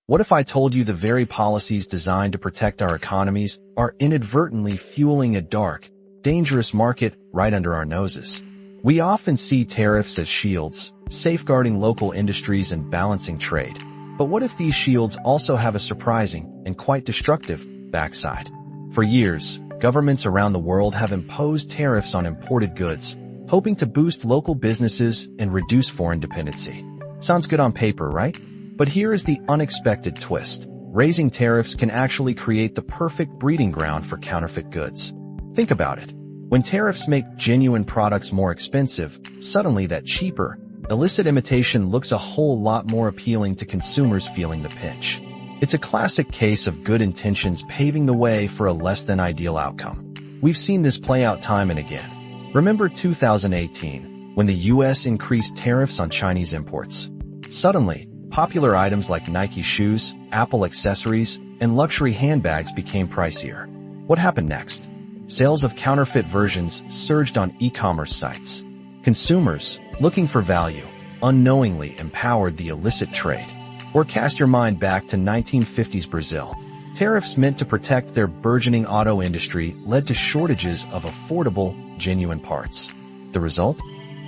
What if I told you the very policies designed to protect our economies are inadvertently fueling a dark, dangerous market right under our noses? We often see tariffs as shields, safeguarding local industries and balancing trade. But what if these shields also have a surprising and quite destructive backside? For years, governments around the world have imposed tariffs on imported goods, hoping to boost local businesses and reduce foreign dependency. Sounds good on paper, right? But here is the unexpected twist. Raising tariffs can actually create the perfect breeding ground for counterfeit goods. Think about it. When tariffs make genuine products more expensive, suddenly that cheaper, illicit imitation looks a whole lot more appealing to consumers feeling the pinch. It's a classic case of good intentions paving the way for a less-than-ideal outcome. We've seen this play out time and again. Remember 2018, when the US increased tariffs on Chinese imports? Suddenly, popular items like Nike shoes, Apple accessories, and luxury handbags became pricier. What happened next? Sales of counterfeit versions surged on e-commerce sites. Consumers, looking for value, unknowingly empowered the illicit trade. Or cast your mind back to 1950s Brazil. Tariffs meant to protect their burgeoning auto industry led to shortages of affordable, genuine parts. The result?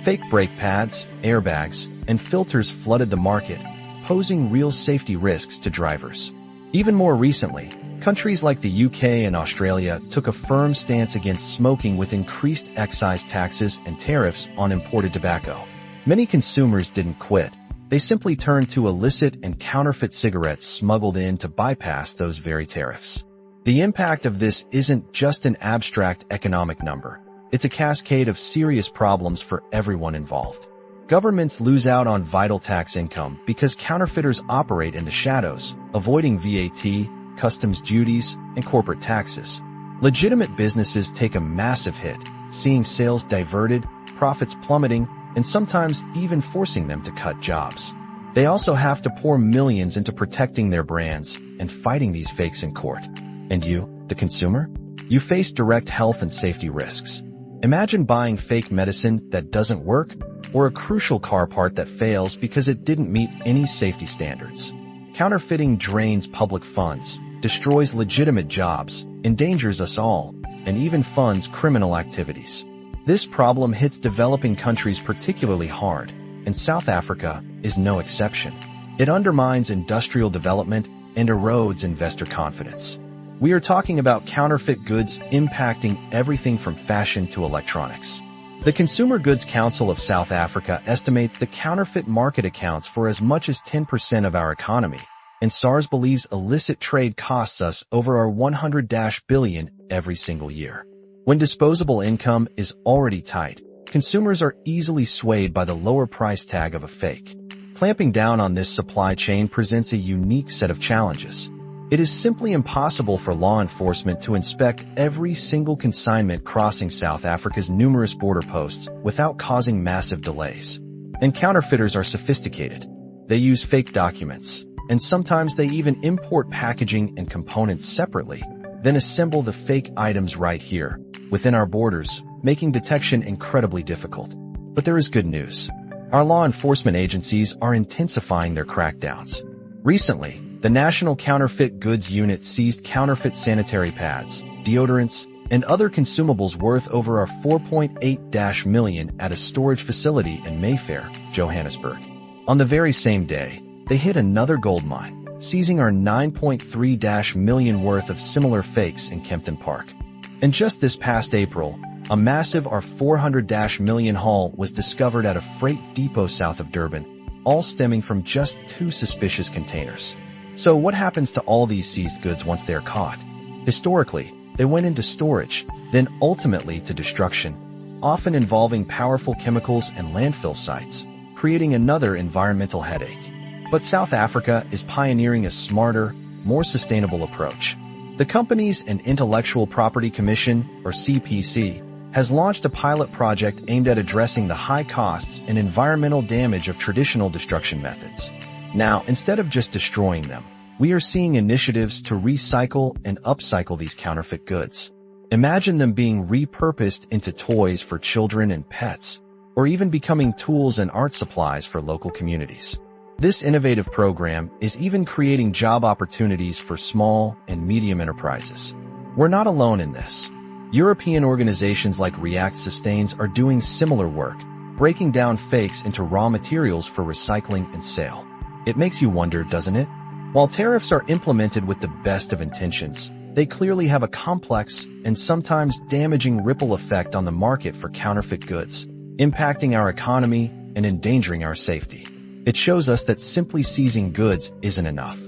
Fake brake pads, airbags, and filters flooded the market, posing real safety risks to drivers. Even more recently, countries like the UK and Australia took a firm stance against smoking with increased excise taxes and tariffs on imported tobacco. Many consumers didn't quit. They simply turned to illicit and counterfeit cigarettes smuggled in to bypass those very tariffs. The impact of this isn't just an abstract economic number. It's a cascade of serious problems for everyone involved. Governments lose out on vital tax income because counterfeiters operate in the shadows, avoiding VAT, customs duties, and corporate taxes. Legitimate businesses take a massive hit, seeing sales diverted, profits plummeting, and sometimes even forcing them to cut jobs. They also have to pour millions into protecting their brands and fighting these fakes in court. And you, the consumer? You face direct health and safety risks. Imagine buying fake medicine that doesn't work, or a crucial car part that fails because it didn't meet any safety standards. Counterfeiting drains public funds, destroys legitimate jobs, endangers us all, and even funds criminal activities. This problem hits developing countries particularly hard, and South Africa is no exception. It undermines industrial development and erodes investor confidence. We are talking about counterfeit goods impacting everything from fashion to electronics. The Consumer Goods Council of South Africa estimates the counterfeit market accounts for as much as 10% of our economy, and SARS believes illicit trade costs us over our 100 billion every single year. When disposable income is already tight, consumers are easily swayed by the lower price tag of a fake. Clamping down on this supply chain presents a unique set of challenges. It is simply impossible for law enforcement to inspect every single consignment crossing South Africa's numerous border posts without causing massive delays. And counterfeiters are sophisticated. They use fake documents, and sometimes they even import packaging and components separately, then assemble the fake items right here, within our borders, making detection incredibly difficult. But there is good news. Our law enforcement agencies are intensifying their crackdowns. Recently, the National Counterfeit Goods Unit seized counterfeit sanitary pads, deodorants, and other consumables worth over 4.8 million at a storage facility in Mayfair, Johannesburg. On the very same day, they hit another gold mine, seizing our 9.3 million worth of similar fakes in Kempton Park. And just this past April, a massive R400 million haul was discovered at a freight depot south of Durban, all stemming from just 2 suspicious containers. So what happens to all these seized goods once they are caught? Historically, they went into storage, then ultimately to destruction, often involving powerful chemicals and landfill sites, creating another environmental headache. But South Africa is pioneering a smarter, more sustainable approach. The Companies and Intellectual Property Commission, or CPC, has launched a pilot project aimed at addressing the high costs and environmental damage of traditional destruction methods. Now, instead of just destroying them, we are seeing initiatives to recycle and upcycle these counterfeit goods. Imagine them being repurposed into toys for children and pets, or even becoming tools and art supplies for local communities. This innovative program is even creating job opportunities for small and medium enterprises. We're not alone in this. European organizations like React Sustains are doing similar work, breaking down fakes into raw materials for recycling and sale. It makes you wonder, doesn't it? While tariffs are implemented with the best of intentions, they clearly have a complex and sometimes damaging ripple effect on the market for counterfeit goods, impacting our economy and endangering our safety. It shows us that simply seizing goods isn't enough.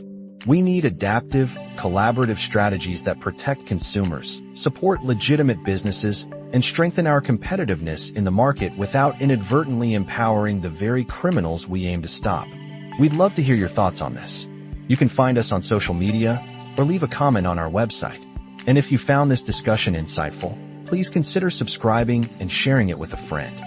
We need adaptive, collaborative strategies that protect consumers, support legitimate businesses, and strengthen our competitiveness in the market without inadvertently empowering the very criminals we aim to stop. We'd love to hear your thoughts on this. You can find us on social media or leave a comment on our website. And if you found this discussion insightful, please consider subscribing and sharing it with a friend.